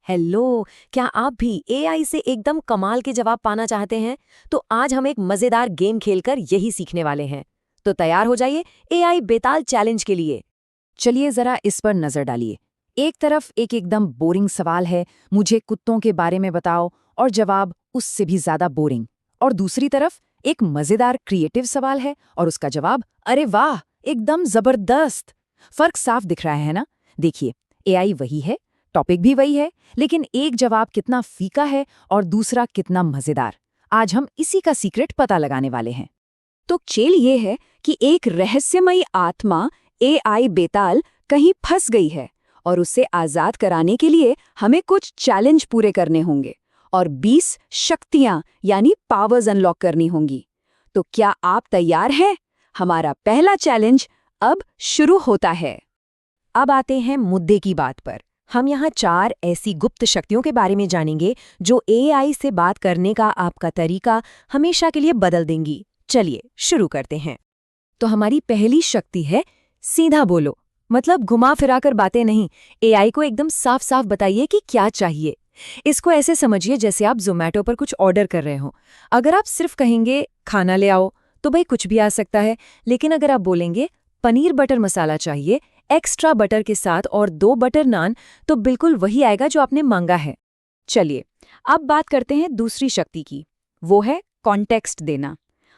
Hello. क्या आप भी एआई से एकदम कमाल के जवाब पाना चाहते हैं? तो आज हम एक मजेदार गेम खेलकर यही सीखने वाले हैं। तो तैयार हो जाइए एआई बेताल चैलेंज के लिए। चलिए जरा इस पर नजर डालिए। एक तरफ एक एकदम बोरिंग सवाल है, मुझे कुत्तों के बारे में बताओ, और जवाब उससे भी ज्यादा बोरिंग। और दूसरी तरफ एक मजेदार क्रिएटिव सवाल है और उसका जवाब अरे वाह, एकदम जबरदस्त। फर्क साफ दिख रहा है ना? देखिए, एआई वही है, टॉपिक भी वही है, लेकिन एक जवाब कितना फीका है और दूसरा कितना मजेदार। आज हम इसी का सीक्रेट पता लगाने वाले हैं। तो खेल ये है कि एक रहस्यमयी आत्मा एआई बेताल कहीं फंस गई है और उसे आजाद कराने के लिए हमें कुछ चैलेंज पूरे करने होंगे और 20 शक्तियां यानी पावर्स अनलॉक करनी होंगी। तो क्या आप तैयार हैं? हमारा पहला चैलेंज अब शुरू होता है। अब आते हैं मुद्दे की बात पर। हम यहाँ 4 ऐसी गुप्त शक्तियों के बारे में जानेंगे जो एआई से बात करने का आपका तरीका हमेशा के लिए बदल देंगी। चलिए शुरू करते हैं। तो हमारी पहली शक्ति है सीधा बोलो, मतलब घुमा फिरा कर बातें नहीं। एआई को एकदम साफ साफ बताइए कि क्या चाहिए। इसको ऐसे समझिए जैसे आप ज़ोमैटो पर कुछ ऑर्डर कर रहे हो। अगर आप सिर्फ कहेंगे खाना ले आओ तो भाई कुछ भी आ सकता है, लेकिन अगर आप बोलेंगे पनीर बटर मसाला चाहिए एक्स्ट्रा बटर के साथ और 2 बटर नान, तो बिल्कुल वही आएगा जो आपने मांगा है। चलिए अब बात करते हैं दूसरी शक्ति की। वो है कॉन्टेक्स्ट देना,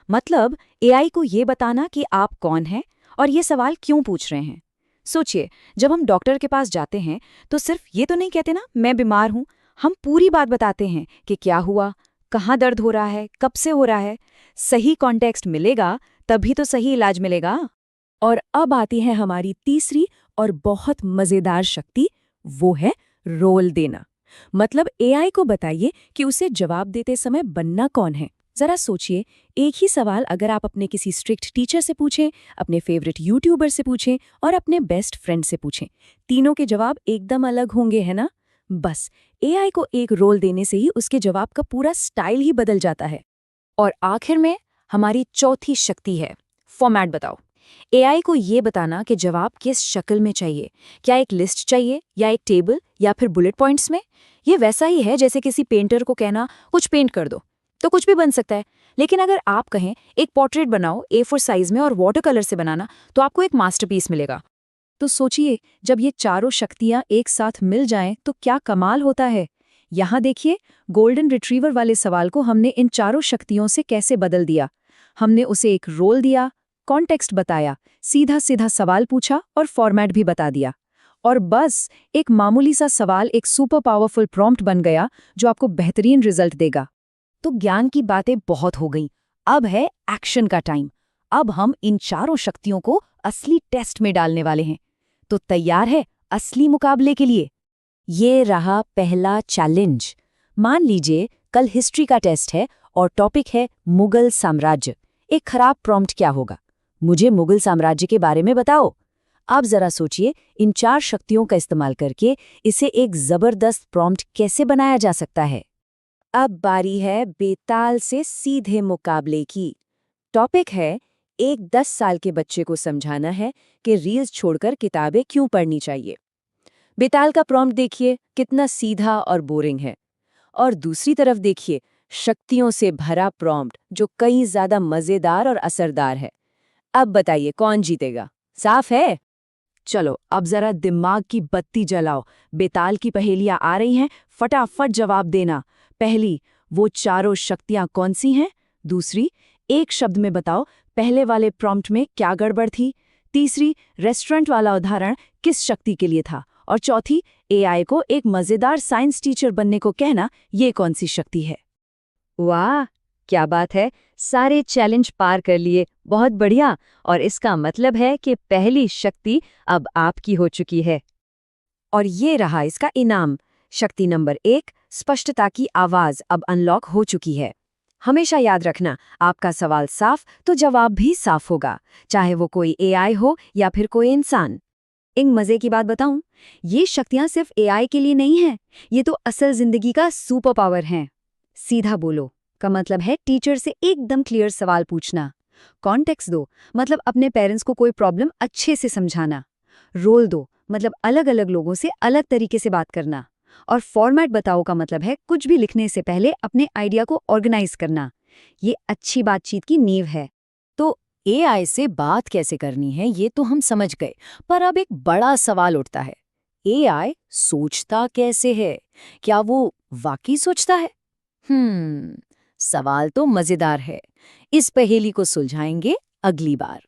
मतलब एआई को ये बताना कि आप कौन हैं और ये सवाल क्यों पूछ रहे हैं। सोचिए, जब हम डॉक्टर के पास जाते हैं तो सिर्फ ये तो नहीं कहते ना मैं बीमार हूं, हम पूरी बात बताते हैं कि क्या हुआ, कहाँ दर्द हो रहा है, कब से हो रहा है। सही कॉन्टेक्स्ट मिलेगा तभी तो सही इलाज मिलेगा। और अब आती है हमारी तीसरी और बहुत मजेदार शक्ति, वो है रोल देना। मतलब एआई को बताइए कि उसे जवाब देते समय बनना कौन है। जरा सोचिए, एक ही सवाल अगर आप अपने किसी स्ट्रिक्ट टीचर से पूछें, अपने फेवरेट यूट्यूबर से पूछें और अपने बेस्ट फ्रेंड से पूछें, तीनों के जवाब एकदम अलग होंगे, है ना? बस एआई को एक रोल देने से ही उसके जवाब का पूरा स्टाइल ही बदल जाता है। और आखिर में हमारी चौथी शक्ति है फॉर्मेट बताओ। एआई को ये बताना कि जवाब किस शक्ल में चाहिए, क्या एक लिस्ट चाहिए या एक टेबल या फिर बुलेट पॉइंट्स में। ये वैसा ही है जैसे किसी पेंटर को कहना कुछ पेंट कर दो, तो कुछ भी बन सकता है। लेकिन अगर आप कहें एक पोर्ट्रेट बनाओ A4 साइज में और वाटर कलर से बनाना, तो आपको एक मास्टरपीस मिलेगा। तो सोचिए, जब ये चारों शक्तियां एक साथ मिल जाएं तो क्या कमाल होता है। यहाँ देखिए, गोल्डन रिट्रीवर वाले सवाल को हमने इन चारों शक्तियों से कैसे बदल दिया। हमने उसे एक रोल दिया, कॉन्टेक्स्ट बताया, सीधा सीधा सवाल पूछा और फॉर्मेट भी बता दिया। और बस एक मामूली सा सवाल एक सुपर पावरफुल प्रॉम्प्ट बन गया जो आपको बेहतरीन रिजल्ट देगा। तो ज्ञान की बातें बहुत हो गईं, अब है एक्शन का टाइम। अब हम इन चारों शक्तियों को असली टेस्ट में डालने वाले हैं। तो तैयार है असली मुकाबले के लिए? ये रहा पहला चैलेंज। मान लीजिए कल हिस्ट्री का टेस्ट है और टॉपिक है मुगल साम्राज्य। एक खराब प्रॉम्प्ट क्या होगा? मुझे मुगल साम्राज्य के बारे में बताओ। अब जरा सोचिए, इन 4 शक्तियों का इस्तेमाल करके इसे एक जबरदस्त प्रॉम्प्ट कैसे बनाया जा सकता है। अब बारी है बेताल से सीधे मुकाबले की। टॉपिक है एक 10 साल के बच्चे को समझाना है कि रील्स छोड़कर किताबें क्यों पढ़नी चाहिए। बेताल का प्रॉम्प्ट देखिए कितना सीधा और बोरिंग है। और दूसरी तरफ देखिए शक्तियों से भरा प्रॉम्प्ट जो कई ज्यादा मजेदार और असरदार है। अब बताइए कौन जीतेगा? साफ है। चलो अब जरा दिमाग की बत्ती जलाओ। बेताल की पहेलियां आ रही हैं, फटाफट जवाब देना। पहली, वो चारों शक्तियां कौन सी हैं? दूसरी, एक शब्द में बताओ पहले वाले प्रॉम्प्ट में क्या गड़बड़ थी? तीसरी, रेस्टोरेंट वाला उदाहरण किस शक्ति के लिए था? और चौथी, एआई को एक मजेदार साइंस टीचर बनने को कहना, ये कौन सी शक्ति है? वाह, क्या बात है, सारे चैलेंज पार कर लिए, बहुत बढ़िया। और इसका मतलब है कि पहली शक्ति अब आपकी हो चुकी है। और ये रहा इसका इनाम। शक्ति नंबर 1, स्पष्टता की आवाज अब अनलॉक हो चुकी है। हमेशा याद रखना, आपका सवाल साफ तो जवाब भी साफ होगा, चाहे वो कोई एआई हो या फिर कोई इंसान। एक मजे की बात बताऊं, ये शक्तियां सिर्फ एआई के लिए नहीं हैं, ये तो असल जिंदगी का सुपर पावर हैं। सीधा बोलो का मतलब है टीचर से एकदम क्लियर सवाल पूछना। कॉन्टेक्स्ट दो, मतलब अपने पेरेंट्स को कोई प्रॉब्लम अच्छे से समझाना। रोल दो, मतलब अलग अलग लोगों से अलग तरीके से बात करना। और फॉर्मेट बताओ का मतलब है कुछ भी लिखने से पहले अपने आइडिया को ऑर्गेनाइज करना। ये अच्छी बातचीत की नींव है। तो एआई से बात कैसे करनी है ये तो हम समझ गए, पर अब एक बड़ा सवाल उठता है। एआई सोचता कैसे है? क्या वो वाकई सोचता है? सवाल तो मजेदार है। इस पहेली को सुलझाएंगे अगली बार।